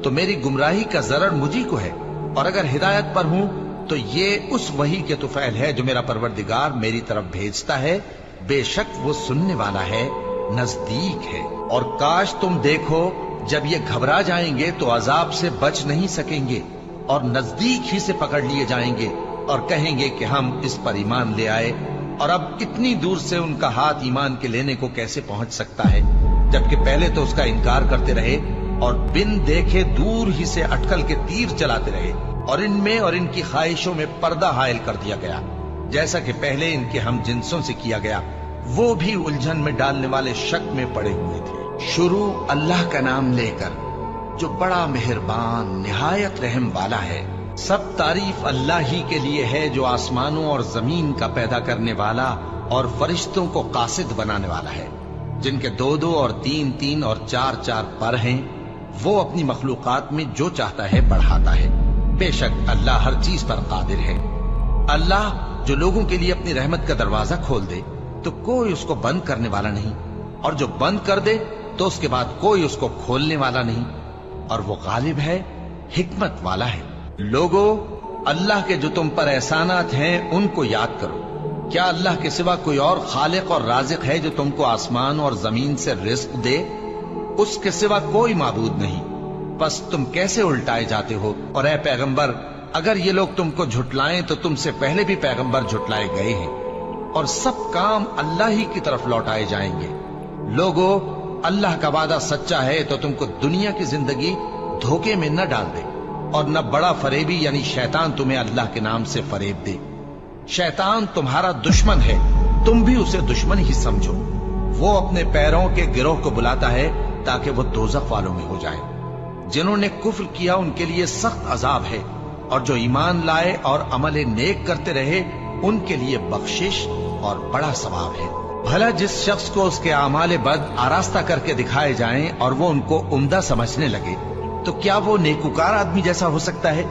तो मेरी गुमराही का जरर मुझी को है, और अगर हिदायत पर हूं तो ये उस वही के तुफैल है जो मेरा परवरदिगार मेरी तरफ भेजता है। बेशक वो सुनने वाला है, नजदीक है। और काश तुम देखो, जब ये घबरा जाएंगे तो अजाब से बच नहीं सकेंगे और नजदीक ही से पकड़ लिए जाएंगे और कहेंगे कि हम इस पर ईमान ले आए, और अब इतनी दूर से उनका हाथ ईमान के लेने को कैसे पहुंच सकता है, जबकि पहले तो उसका इनकार करते रहे और बिन देखे दूर ही से अटकल के तीर चलाते रहे, और इनमें और इनकी ख्वाहिशों में पर्दा हायल कर दिया गया, जैसा कि पहले इनके हम जिन्सों से किया गया। वो भी उलझन में डालने वाले शक में पड़े हुए थे। शुरू अल्लाह का नाम लेकर जो बड़ा मेहरबान निहायत रहम वाला है। सब तारीफ अल्लाह ही के लिए है जो आसमानों और जमीन का पैदा करने वाला और फरिश्तों को कासिद बनाने वाला है, जिनके 2-2 और 3-3 और 4-4 पर हैं। वो अपनी मखलूकात में जो चाहता है बढ़ाता है। बेशक अल्लाह हर चीज पर कादिर है। अल्लाह जो लोगों के लिए अपनी रहमत का दरवाजा खोल दे तो कोई उसको बंद करने वाला नहीं, और जो बंद कर दे तो उसके बाद कोई उसको खोलने वाला नहीं। और वो गालिब है, हिकमत वाला है। लोगो, अल्लाह के जो तुम पर एहसानात हैं उनको याद करो। क्या अल्लाह के सिवा कोई और खालिक और राजिक है जो तुमको आसमान और जमीन से रिस्क दे? उसके सिवा कोई माबूद नहीं। बस तुम कैसे उल्टाए जाते हो? और ए पैगंबर, अगर ये लोग तुमको झुटलाएं तो तुमसे पहले भी पैगंबर झुटलाए गए हैं, और सब काम अल्लाह ही की तरफ लौटाए जाएंगे। लोगो, अल्लाह का वादा सच्चा है तो तुमको दुनिया की जिंदगी धोखे में न डाल दे, और न बड़ा फरेबी यानी शैतान तुम्हें अल्लाह के नाम से फरेब दे। शैतान तुम्हारा दुश्मन है, तुम भी उसे दुश्मन ही समझो। वो अपने पैरों के गिरोह को बुलाता है ताकि वो दोज़ख वालों में हो जाए। जिन्होंने कुफ्र किया उनके लिए सख्त अजाब है, और जो ईमान लाए और अमल नेक करते रहे उनके लिए बख्शिश और बड़ा सवाब है। भला जिस शख्स को उसके आमाले बद आरास्ता करके दिखाए जाएं और वो उनको उम्दा समझने लगे, तो क्या वो नेकुकार आदमी जैसा हो सकता है?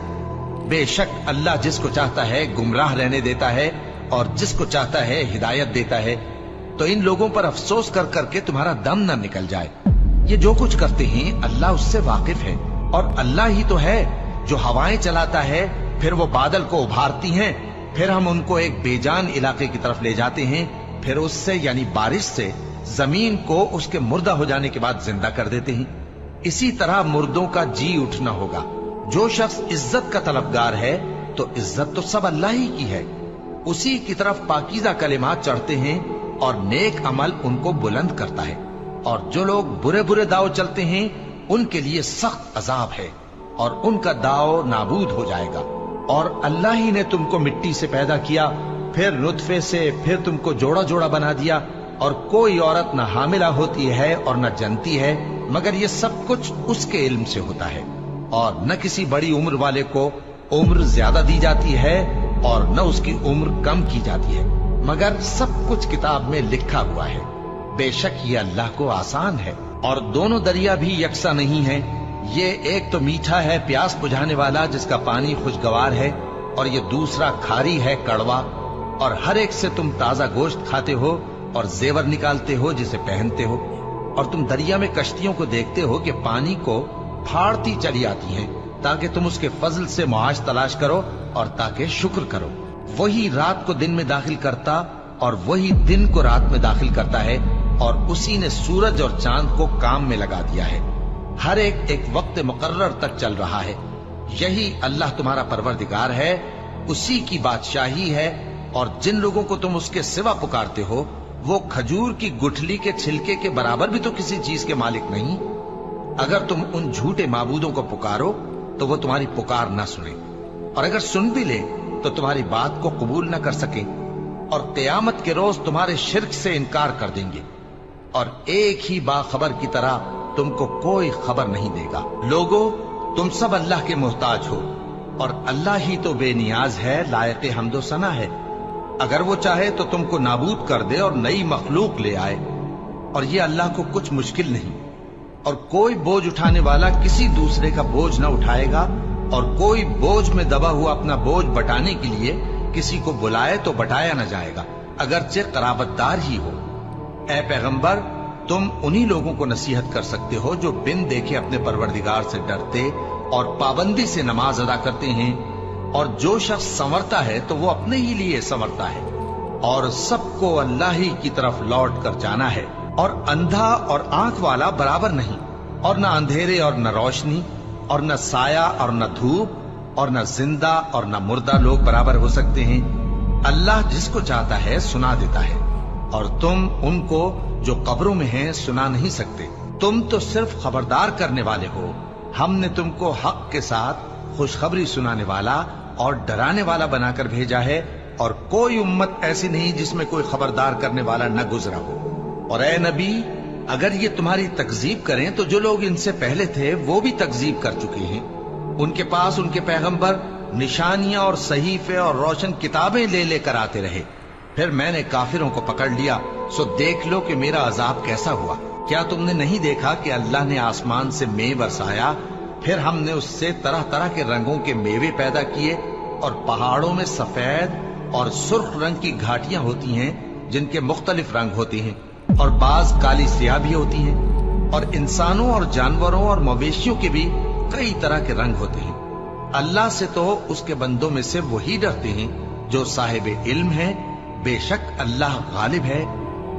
बेशक अल्लाह जिसको चाहता है गुमराह रहने देता है और जिसको चाहता है हिदायत देता है। तो इन लोगों पर अफसोस कर करके तुम्हारा दम न निकल जाए। ये जो कुछ करते हैं अल्लाह उससे वाकिफ है, और अल्लाह ही तो है जो हवाएं चलाता है, फिर वो बादल को उभारती हैं, फिर हम उनको एक बेजान इलाके की तरफ ले जाते हैं, फिर उससे यानी बारिश से जमीन को उसके मुर्दा हो जाने के बाद जिंदा कर देते हैं, इसी तरह मुर्दों का जी उठना होगा। जो शख्स इज्जत का तलबगार है तो इज्जत तो सब अल्लाह ही की है, उसी की तरफ पाकीज़ा कलिमात चढ़ते हैं और नेक अमल उनको बुलंद करता है। और जो लोग बुरे बुरे दाव चलते हैं उनके लिए सख्त अजाब है और उनका दाव नाबूद हो जाएगा। और अल्लाह ही ने तुमको मिट्टी से पैदा किया, फिर नुतफे से, फिर तुमको जोड़ा जोड़ा बना दिया। और कोई औरत न हामिला होती है और न जनती है, मगर ये सब कुछ उसके इल्म से होता है। और न किसी बड़ी उम्र वाले को उम्र ज्यादा दी जाती है और न उसकी उम्र कम की जाती है, मगर सब कुछ किताब में लिखा हुआ है। बेशक ये अल्लाह को आसान है। और दोनों दरिया भी यकसा नहीं है। ये एक तो मीठा है, प्यास बुझाने वाला, जिसका पानी खुशगवार है, और ये दूसरा खारी है, कड़वा। और हर एक से तुम ताजा गोश्त खाते हो और जेवर निकालते हो जिसे पहनते हो। और तुम दरिया में कश्तियों को देखते हो कि पानी को फाड़ती चली आती हैं, ताकि तुम उसके फजल से मुआश तलाश करो और ताकि शुक्र करो। वही रात को दिन में दाखिल करता और वही दिन को रात में दाखिल करता है, और उसी ने सूरज और चांद को काम में लगा दिया है। हर एक एक वक्त मुकर्रर तक चल रहा है। यही अल्लाह तुम्हारा परवरदिगार है, उसी की बादशाही है। और जिन लोगों को तुम उसके सिवा पुकारते हो वो खजूर की गुठली के छिलके के बराबर भी तो किसी चीज के मालिक नहीं। अगर तुम उन झूठे माबूदों को पुकारो तो वो तुम्हारी पुकार ना सुने, और अगर सुन भी ले तो तुम्हारी बात को कबूल ना कर सके, और क़यामत के रोज तुम्हारे शिर्क से इनकार कर देंगे। और एक ही बाखबर की तरह तुमको कोई खबर नहीं देगा। लोगो, तुम सब अल्लाह के मोहताज हो, और अल्लाह ही तो बेनियाज है, लायक हम्दो सना है। अगर वो चाहे तो तुमको नाबूद कर दे और नई मखलूक ले आए, और ये अल्लाह को कुछ मुश्किल नहीं। और कोई बोझ उठाने वाला किसी दूसरे का बोझ न उठाएगा, और कोई बोझ में दबा हुआ अपना बोझ बटाने के लिए किसी को बुलाए तो बटाया न जाएगा, अगरचे कराबतदार ही हो। ऐ पैगंबर, तुम उन्हीं लोगों को नसीहत कर सकते हो जो बिन देखे अपने परवरदिगार से डरते और पाबंदी से नमाज अदा करते हैं। और जो शख्स संवरता है तो वो अपने ही लिए संवरता है, और सबको अल्लाह ही की तरफ लौट कर जाना है। और अंधा और आंख वाला बराबर नहीं, और न अंधेरे और न रोशनी, और न साया और न धूप, और न जिंदा और न मुर्दा लोग बराबर हो सकते हैं। अल्लाह जिसको चाहता है सुना देता है, और तुम उनको जो कब्रों में हैं सुना नहीं सकते। तुम तो सिर्फ खबरदार करने वाले हो। हमने तुमको हक के साथ खुशखबरी सुनाने वाला और डराने वाला बनाकर भेजा है, और कोई उम्मत ऐसी नहीं जिसमें कोई खबरदार करने वाला न गुजरा हो। और ए नबी, अगर ये तुम्हारी तकजीब करें तो जो लोग इनसे पहले थे वो भी तकजीब कर चुके हैं। उनके पास उनके पैगंबर निशानियां और सहीफे और रोशन किताबें ले लेकर आते रहे। फिर मैंने काफिरों को पकड़ लिया, सो देख लो कि मेरा अजाब कैसा हुआ। क्या तुमने नहीं देखा कि अल्लाह ने आसमान से मेंह बरसाया, फिर हमने उससे तरह तरह के रंगों के मेवे पैदा किए, और पहाड़ों में सफेद और सुर्ख रंग की घाटियां होती हैं जिनके मुख्तलिफ रंग होते हैं, और बाज काली स्याह भी होती हैं। और इंसानों और जानवरों और मवेशियों के भी कई तरह के रंग होते हैं। अल्लाह से तो उसके बंदों में से वही डरते हैं जो साहिब इल्म है। बेशक अल्लाह गालिब है,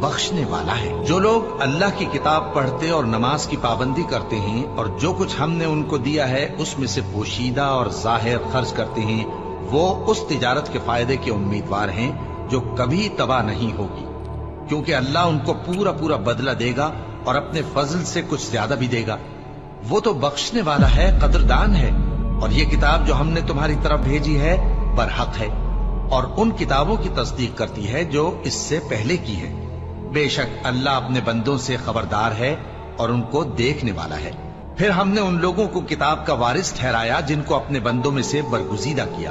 बख्शने वाला है। जो लोग अल्लाह की किताब पढ़ते और नमाज की पाबंदी करते हैं, और जो कुछ हमने उनको दिया है उसमें से पोशीदा और जाहिर खर्च करते हैं, वो उस तिजारत के फायदे के उम्मीदवार हैं जो कभी तबाह नहीं होगी, क्योंकि अल्लाह उनको पूरा पूरा बदला देगा और अपने फजल से कुछ ज्यादा भी देगा। वो तो बख्शने वाला है, कदरदान है। और ये किताब जो हमने तुम्हारी तरफ भेजी है बरहक है, और उन किताबों की तस्दीक करती है जो इससे पहले की है। बेशक अल्लाह अपने बंदों से खबरदार है और उनको देखने वाला है। फिर हमने उन लोगों को किताब का वारिस ठहराया जिनको अपने बंदों में से बरगुजीदा किया।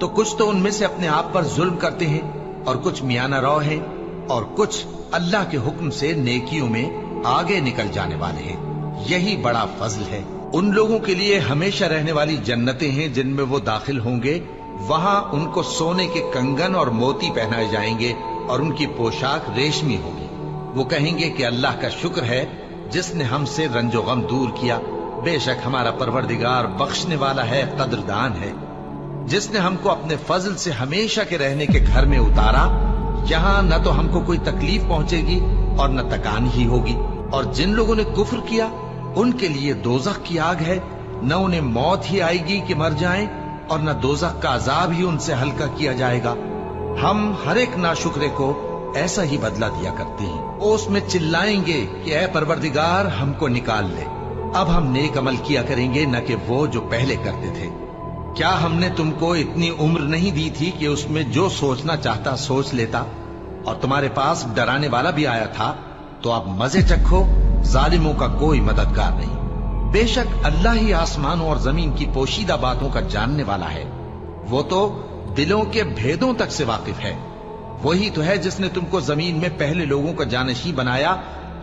तो कुछ तो उनमें से अपने आप पर जुल्म करते हैं, और कुछ मियाना रौ हैं, और कुछ अल्लाह के हुक्म से नेकियों में आगे निकल जाने वाले हैं। यही बड़ा फजल है। उन लोगों के लिए हमेशा रहने वाली जन्नतें हैं जिनमें वो दाखिल होंगे। वहां उनको सोने के कंगन और मोती पहनाए जाएंगे, और उनकी पोशाक रेशमी होगी। वो कहेंगे कि अल्लाह का शुक्र है जिसने हमसे रंजो गम दूर किया। बेशक हमारा परवरदिगार बख्शने वाला है, कदरदान है। जिसने हमको अपने फजल से हमेशा के रहने के घर में उतारा, यहाँ न तो हमको कोई तकलीफ पहुंचेगी और न तकान ही होगी। और जिन लोगों ने कुफ्र किया उनके लिए दोजख की आग है, न उन्हें मौत ही आएगी कि मर जाएं और न दोजख का अजाब ही उनसे हल्का किया जाएगा। हम हर एक नाशुक्रे को ऐसा ही बदला दिया करते हैं। वो उसमें चिल्लाएंगे कि ऐ परवरदिगार हमको निकाल ले, अब हम नेक अमल किया करेंगे न कि वो जो पहले करते थे। क्या हमने तुमको इतनी उम्र नहीं दी थी कि उसमें जो सोचना चाहता सोच लेता? और तुम्हारे पास डराने वाला भी आया था, तो अब मजे चखो, जालिमों का कोई मददगार नहीं। बेशक अल्लाह ही आसमानों और जमीन की पोशीदा बातों का जानने वाला है, वो तो दिलों के भेदों तक से वाकिफ है। वही तो है जिसने तुमको जमीन में पहले लोगों का जानशी बनाया।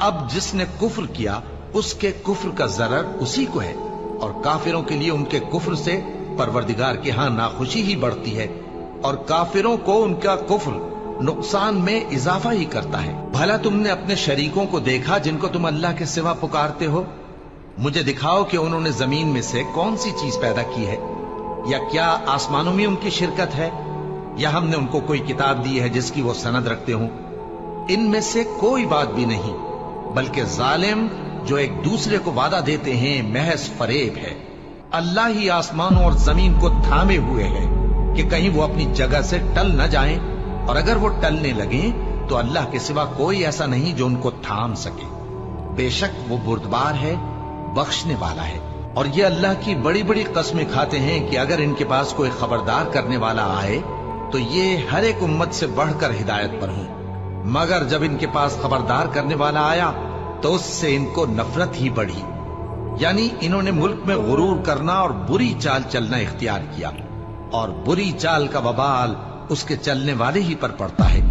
अब जिसने कुफ्र किया उसके कुफ्र का जरर उसी को है, और काफिरों के लिए उनके कुफ्र से परवरदिगार के हां नाखुशी ही बढ़ती है, और काफिरों को उनका कुफ्र नुकसान में इजाफा ही करता है। भला तुमने अपने शरीकों को देखा जिनको तुम अल्लाह के सिवा पुकारते हो? मुझे दिखाओ कि उन्होंने जमीन में से कौन सी चीज पैदा की है, या क्या आसमानों में उनकी शिरकत है, या हमने उनको कोई किताब दी है जिसकी वो सनद रखते हों? इनमें से कोई बात भी नहीं, बल्कि जालिम जो एक दूसरे को वादा देते हैं महज फरेब है। अल्लाह ही आसमानों और जमीन को थामे हुए है कि कहीं वो अपनी जगह से टल न जाएं, और अगर वो टलने लगे तो अल्लाह के सिवा कोई ऐसा नहीं जो उनको थाम सके। बेशक वो बुर्दबार है, बख्शने वाला है। और ये अल्लाह की बड़ी बड़ी कस्में खाते हैं कि अगर इनके पास कोई खबरदार करने वाला आए तो ये हर एक उम्मत से बढ़कर हिदायत पर हों, मगर जब इनके पास खबरदार करने वाला आया तो उससे इनको नफरत ही बढ़ी। यानी इन्होंने मुल्क में गुरूर करना और बुरी चाल चलना इख्तियार किया, और बुरी चाल का वबाल उसके चलने वाले ही पर पड़ता है।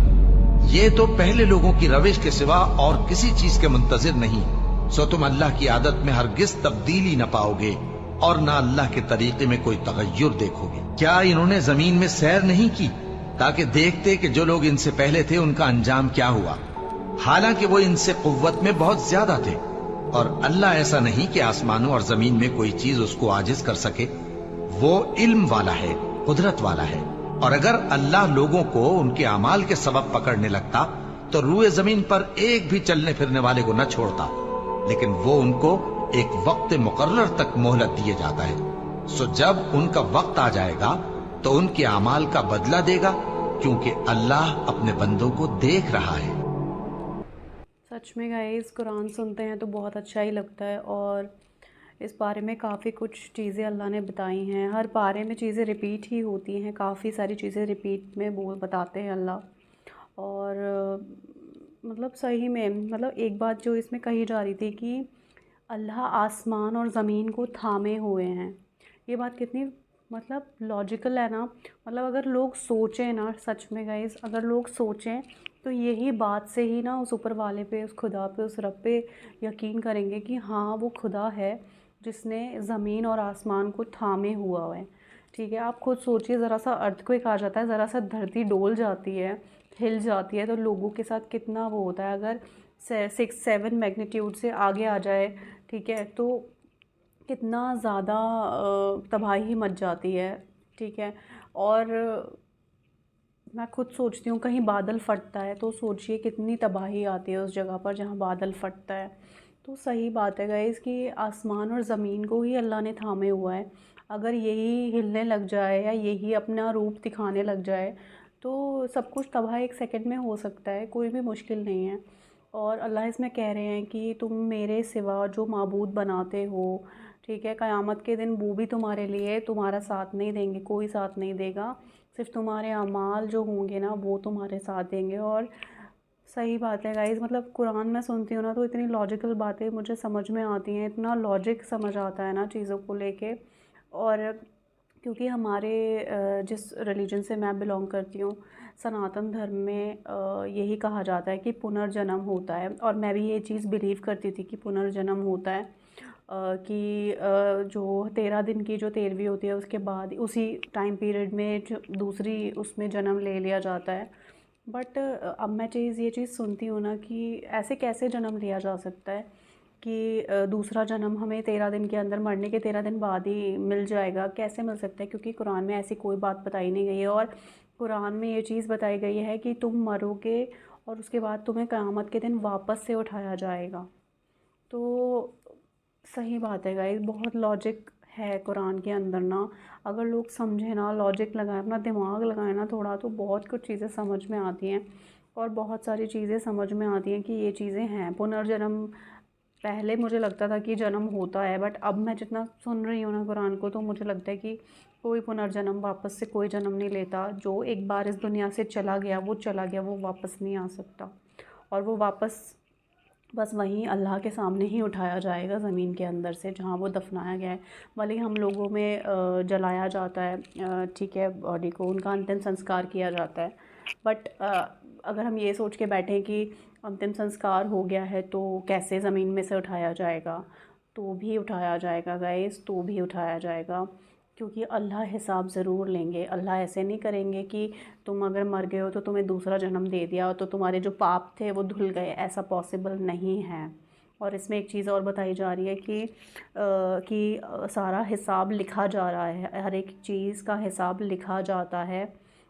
ये तो पहले लोगों की रविश के सिवा और किसी चीज के मुंतजिर नहीं, सो तुम अल्लाह की आदत में हरगिज तब्दीली न पाओगे और न अल्लाह के तरीके में कोई तगय्युर देखोगे। क्या इन्होंने जमीन में सैर नहीं की ताकि देखते कि जो लोग इनसे पहले थे उनका अंजाम क्या हुआ, हालांकि वो इनसे कुव्वत में बहुत ज्यादा थे। और अल्लाह ऐसा नहीं कि आसमानों और जमीन में कोई चीज उसको आजिज कर सके। वो इल्म वाला है, कुदरत वाला है। और अगर अल्लाह लोगों को उनके अमाल के सबब पकड़ने लगता तो रूए जमीन पर एक भी चलने फिरने वाले को न छोड़ता, लेकिन वो उनको एक वक्त मुकर्रर तक मोहलत दिए जाता है। सो जब उनका वक्त आ जाएगा तो उनके अमाल का बदला देगा, क्योंकि अल्लाह अपने बंदों को देख रहा है। सच में गाइस, कुरान सुनते हैं तो बहुत अच्छा ही लगता है, और इस बारे में काफ़ी कुछ चीज़ें अल्लाह ने बताई हैं। हर पारे में चीज़ें रिपीट ही होती हैं, काफ़ी सारी चीज़ें रिपीट में बताते हैं अल्लाह। और मतलब सही में मतलब एक बात जो इसमें कही जा रही थी कि अल्लाह आसमान और ज़मीन को थामे हुए हैं, ये बात कितनी मतलब लॉजिकल है ना। मतलब अगर लोग सोचें ना, सच में गाइस, अगर लोग सोचें तो यही बात से ही ना उस ऊपर वाले पे, उस खुदा पे, उस रब पे यकीन करेंगे कि हाँ वो खुदा है जिसने ज़मीन और आसमान को थामे हुआ है। ठीक है, आप खुद सोचिए, ज़रा सा अर्थक्वेक आ जाता है, ज़रा सा धरती डोल जाती है, हिल जाती है, तो लोगों के साथ कितना वो होता है। अगर 6-7 मैग्नीट्यूड से आगे आ जाए, ठीक है, तो कितना ज़्यादा तबाही मच जाती है। ठीक है, और मैं खुद सोचती हूँ कहीं बादल फटता है तो सोचिए कितनी तबाही आती है उस जगह पर जहाँ बादल फटता है। तो सही बात है गाइस कि आसमान और ज़मीन को ही अल्लाह ने थामे हुआ है। अगर यही हिलने लग जाए या यही अपना रूप दिखाने लग जाए तो सब कुछ तबाह एक सेकंड में हो सकता है, कोई भी मुश्किल नहीं है। और अल्लाह इसमें कह रहे हैं कि तुम मेरे सिवा जो माबूद बनाते हो, ठीक है, क़यामत के दिन वो भी तुम्हारे लिए तुम्हारा साथ नहीं देंगे, कोई साथ नहीं देगा, सिर्फ तुम्हारे अमाल जो होंगे ना वो तुम्हारे साथ देंगे। और सही बात है गाइज़, मतलब कुरान में सुनती हूँ ना तो इतनी लॉजिकल बातें मुझे समझ में आती हैं, इतना लॉजिक समझ आता है ना चीज़ों को लेके। और क्योंकि हमारे जिस रिलीजन से मैं बिलोंग करती हूँ, सनातन धर्म में यही कहा जाता है कि पुनर्जन्म होता है, और मैं भी ये चीज़ बिलीव करती थी कि पुनर्जन्म होता है। कि जो 13 दिन की जो 13वीं होती है उसके बाद उसी टाइम पीरियड में जो दूसरी उसमें जन्म ले लिया जाता है। बट अब मैं ये चीज़ सुनती हूँ ना कि ऐसे कैसे जन्म लिया जा सकता है कि दूसरा जन्म हमें 13 दिन के अंदर, मरने के 13 दिन बाद ही मिल जाएगा, कैसे मिल सकता है? क्योंकि कुरान में ऐसी कोई बात बताई नहीं गई है। और कुरान में ये चीज़ बताई गई है कि तुम मरोगे और उसके बाद तुम्हें क़यामत के दिन वापस से उठाया जाएगा। तो सही बात है गाइस, बहुत लॉजिक है कुरान के अंदर ना। अगर लोग समझें ना, लॉजिक लगाएं, अपना दिमाग लगाएं ना थोड़ा, तो बहुत कुछ चीज़ें समझ में आती हैं और बहुत सारी चीज़ें समझ में आती हैं कि ये चीज़ें हैं। पुनर्जन्म, पहले मुझे लगता था कि जन्म होता है, बट अब मैं जितना सुन रही हूँ ना कुरान को, तो मुझे लगता है कि कोई पुनर्जन्म, वापस से कोई जन्म नहीं लेता। जो एक बार इस दुनिया से चला गया वो चला गया, वो वापस नहीं आ सकता। और वो वापस बस वहीं अल्लाह के सामने ही उठाया जाएगा ज़मीन के अंदर से, जहाँ वो दफनाया गया है। भले ही हम लोगों में जलाया जाता है, ठीक है, बॉडी को, उनका अंतिम संस्कार किया जाता है, बट अगर हम ये सोच के बैठें कि अंतिम संस्कार हो गया है तो कैसे ज़मीन में से उठाया जाएगा, तो भी उठाया जाएगा गाइस, तो भी उठाया जाएगा, क्योंकि अल्लाह हिसाब ज़रूर लेंगे। अल्लाह ऐसे नहीं करेंगे कि तुम अगर मर गए हो तो तुम्हें दूसरा जन्म दे दिया तो तुम्हारे जो पाप थे वो धुल गए, ऐसा पॉसिबल नहीं है। और इसमें एक चीज़ और बताई जा रही है कि सारा हिसाब लिखा जा रहा है, हर एक चीज़ का हिसाब लिखा जाता है,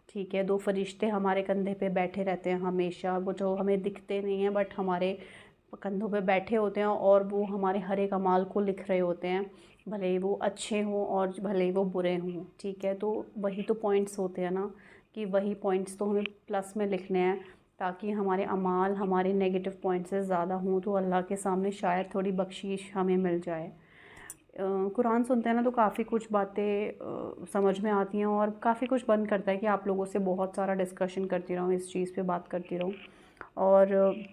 ठीक है। 2 फरिश्ते हमारे कंधे पे बैठे रहते हैं हमेशा, वो जो हमें दिखते नहीं हैं बट हमारे कंधों पे बैठे होते हैं, और वो हमारे हर एक अमाल को लिख रहे होते हैं, भले ही वो अच्छे हों और भले ही वो बुरे हों, ठीक है। तो वही तो पॉइंट्स होते हैं ना, कि वही पॉइंट्स तो हमें प्लस में लिखने हैं, ताकि हमारे अमाल, हमारे नेगेटिव पॉइंट्स से ज़्यादा हों तो अल्लाह के सामने शायद थोड़ी बख्शीश हमें मिल जाए। कुरान सुनते हैं ना तो काफ़ी कुछ बातें समझ में आती हैं, और काफ़ी कुछ बन करता है कि आप लोगों से बहुत सारा डिस्कशन करती रहूँ, इस चीज़ पे बात करती रहूँ। और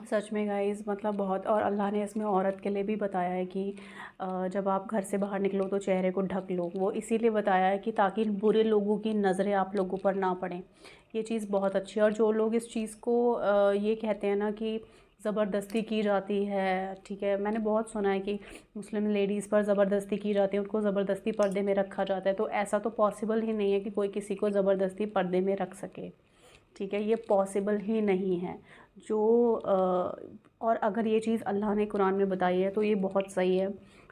सच में गाइस, मतलब बहुत, और अल्लाह ने इसमें औरत के लिए भी बताया है कि जब आप घर से बाहर निकलो तो चेहरे को ढक लो। वो इसीलिए बताया है कि ताकि बुरे लोगों की नज़रें आप लोगों पर ना पड़ें। ये चीज़ बहुत अच्छी है। और जो लोग इस चीज़ को ये कहते हैं ना कि ज़बरदस्ती की जाती है, ठीक है, मैंने बहुत सुना है कि मुस्लिम लेडीज़ पर ज़बरदस्ती की जाती है, उनको ज़बरदस्ती पर्दे में रखा जाता है। तो ऐसा तो पॉसिबल ही नहीं है कि कोई किसी को ज़बरदस्ती पर्दे में रख सके, ठीक है, ये पॉसिबल ही नहीं है। और अगर ये चीज़ अल्लाह ने कुरान में बताई है तो ये बहुत सही है,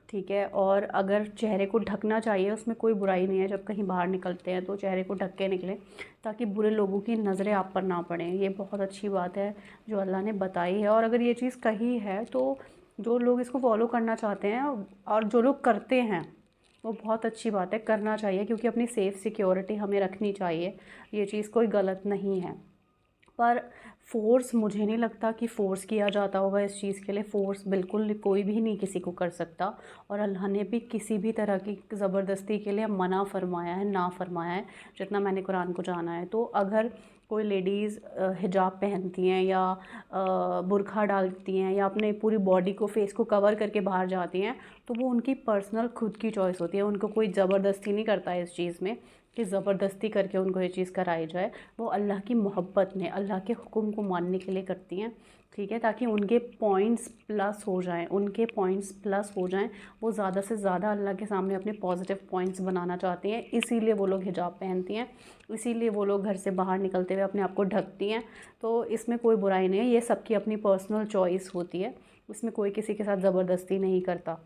ठीक है। और अगर चेहरे को ढकना चाहिए, उसमें कोई बुराई नहीं है। जब कहीं बाहर निकलते हैं तो चेहरे को ढक के निकलें, ताकि बुरे लोगों की नज़रें आप पर ना पड़ें। ये बहुत अच्छी बात है जो अल्लाह ने बताई है। और अगर ये चीज़ कही है तो जो लोग इसको फॉलो करना चाहते हैं और जो लोग करते हैं, वो बहुत अच्छी बात है, करना चाहिए, क्योंकि अपनी सेफ़ सिक्योरिटी हमें रखनी चाहिए। ये चीज़ कोई गलत नहीं है। पर फ़ोर्स, मुझे नहीं लगता कि फ़ोर्स किया जाता होगा इस चीज़ के लिए। फ़ोर्स बिल्कुल कोई भी नहीं किसी को कर सकता, और अल्लाह ने भी किसी भी तरह की ज़बरदस्ती के लिए मना फ़रमाया है, ना फ़रमाया है, जितना मैंने कुरान को जाना है। तो अगर कोई लेडीज़ हिजाब पहनती हैं या बुर्का डालती हैं या अपने पूरी बॉडी को, फेस को कवर करके बाहर जाती हैं, तो वो उनकी पर्सनल खुद की चॉइस होती है। उनको कोई ज़बरदस्ती नहीं करता है इस चीज़ में कि ज़बरदस्ती करके उनको ये चीज़ कराई जाए। वो अल्लाह की मोहब्बत में, अल्लाह के हुक्म को मानने के लिए करती हैं, ठीक है, ताकि उनके पॉइंट्स प्लस हो जाएं, उनके पॉइंट्स प्लस हो जाएं। वो ज़्यादा से ज़्यादा अल्लाह के सामने अपने पॉजिटिव पॉइंट्स बनाना चाहती हैं, इसीलिए वो लोग हिजाब पहनती हैं, इसीलिए वो लोग घर से बाहर निकलते हुए अपने आप को ढकती हैं। तो इसमें कोई बुराई नहीं है, ये सबकी अपनी पर्सनल चॉइस होती है, इसमें कोई किसी के साथ ज़बरदस्ती नहीं करता,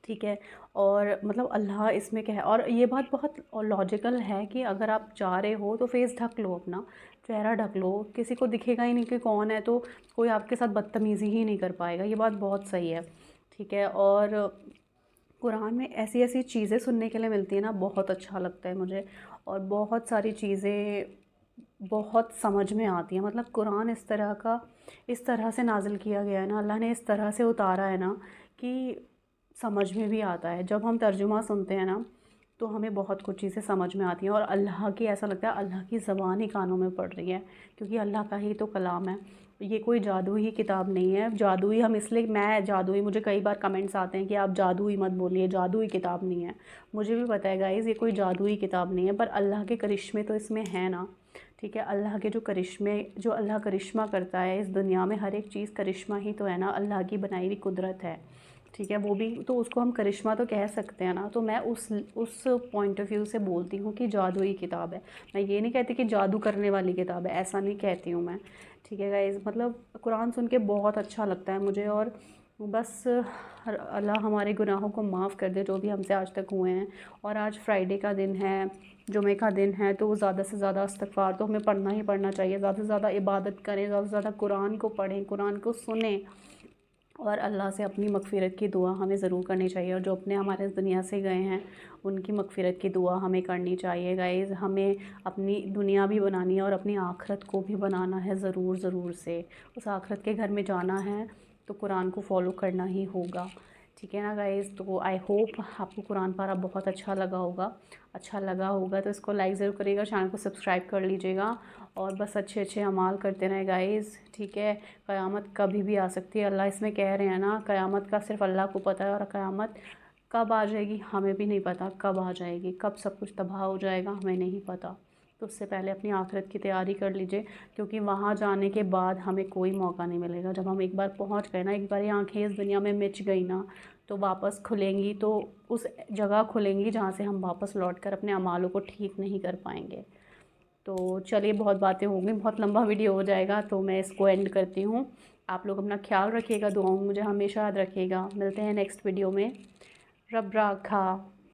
ठीक है। और मतलब अल्लाह इसमें क्या है, और ये बात बहुत लॉजिकल है कि अगर आप जा रहे हो तो फेस ढक लो, अपना चेहरा ढक लो, किसी को दिखेगा ही नहीं कि कौन है, तो कोई आपके साथ बदतमीज़ी ही नहीं कर पाएगा। ये बात बहुत सही है, ठीक है। और कुरान में ऐसी ऐसी चीज़ें सुनने के लिए मिलती है ना, बहुत अच्छा लगता है मुझे। और बहुत सारी चीज़ें बहुत समझ में आती हैं। मतलब कुरान इस तरह से नाजिल किया गया है ना, अल्लाह ने इस तरह से उतारा है ना कि समझ में भी आता है। जब हम तर्जुमा सुनते हैं ना तो हमें बहुत कुछ चीज़ें समझ में आती हैं, और अल्लाह की, ऐसा लगता है अल्लाह की ज़बान ही कानों में पड़ रही है, क्योंकि अल्लाह का ही तो कलाम है। ये कोई जादुई किताब नहीं है। जादुई हम इसलिए, मैं जादुई, मुझे कई बार कमेंट्स आते हैं कि आप जादुई मत बोलिए, जादुई किताब नहीं है। मुझे भी पता है गाइज़, ये कोई जादुई किताब नहीं है, पर अल्लाह के करिश्मे तो इसमें है ना, ठीक है। अल्लाह के जो करिश्मे, जो अल्लाह करिश्मा करता है इस दुनिया में, हर एक चीज़ करिश्मा ही तो है ना, अल्लाह की बनाई हुई कुदरत है, ठीक है। वो भी तो, उसको हम करिश्मा तो कह सकते हैं ना। तो मैं उस पॉइंट ऑफ व्यू से बोलती हूँ कि जादुई किताब है। मैं ये नहीं कहती कि जादू करने वाली किताब है, ऐसा नहीं कहती हूँ मैं, ठीक है गाइज़। मतलब कुरान सुन के बहुत अच्छा लगता है मुझे। और बस अल्लाह हमारे गुनाहों को माफ़ कर दे जो भी हमसे आज तक हुए हैं। और आज फ्राइडे का दिन है, जुमे का दिन है, तो ज़्यादा से ज़्यादा इस्तग़फ़ार तो हमें पढ़ना ही पढ़ना चाहिए। ज़्यादा से ज़्यादा इबादत करें, ज़्यादा से ज़्यादा कुरान को पढ़ें, कुरान को सुनें, और अल्लाह से अपनी मग़फ़िरत की दुआ हमें ज़रूर करनी चाहिए। और जो अपने हमारे इस दुनिया से गए हैं उनकी मग़फ़िरत की दुआ हमें करनी चाहिए। गाइज़, हमें अपनी दुनिया भी बनानी है और अपनी आखिरत को भी बनाना है ज़रूर से। उस आखिरत के घर में जाना है तो कुरान को फॉलो करना ही होगा, ठीक है ना गाइज़। तो आई होप आपको कुरान पारा बहुत अच्छा लगा होगा तो इसको लाइक ज़रूर करिएगा, चैनल को सब्सक्राइब कर लीजिएगा, और बस अच्छे अमाल करते रहें गाइज़, ठीक है। क़यामत कभी भी आ सकती है, अल्लाह इसमें कह रहे हैं ना, क़यामत का सिर्फ अल्लाह को पता है, और क़यामत कब आ जाएगी हमें भी नहीं पता, कब आ जाएगी, कब सब कुछ तबाह हो जाएगा हमें नहीं पता। तो उससे पहले अपनी आखिरत की तैयारी कर लीजिए, क्योंकि वहाँ जाने के बाद हमें कोई मौका नहीं मिलेगा। जब हम एक बार पहुँच गए ना, एक बार ये आँखें इस दुनिया में मिच गई ना, तो वापस खुलेंगी तो उस जगह खुलेंगी जहाँ से हम वापस लौटकर अपने अमालों को ठीक नहीं कर पाएंगे। तो चलिए, बहुत बातें हो गई, बहुत लंबा वीडियो हो जाएगा, तो मैं इसको एंड करती हूँ। आप लोग अपना ख्याल रखिएगा, दुआओं में मुझे हमेशा याद रखिएगा। मिलते हैं नेक्स्ट वीडियो में। रब राखा।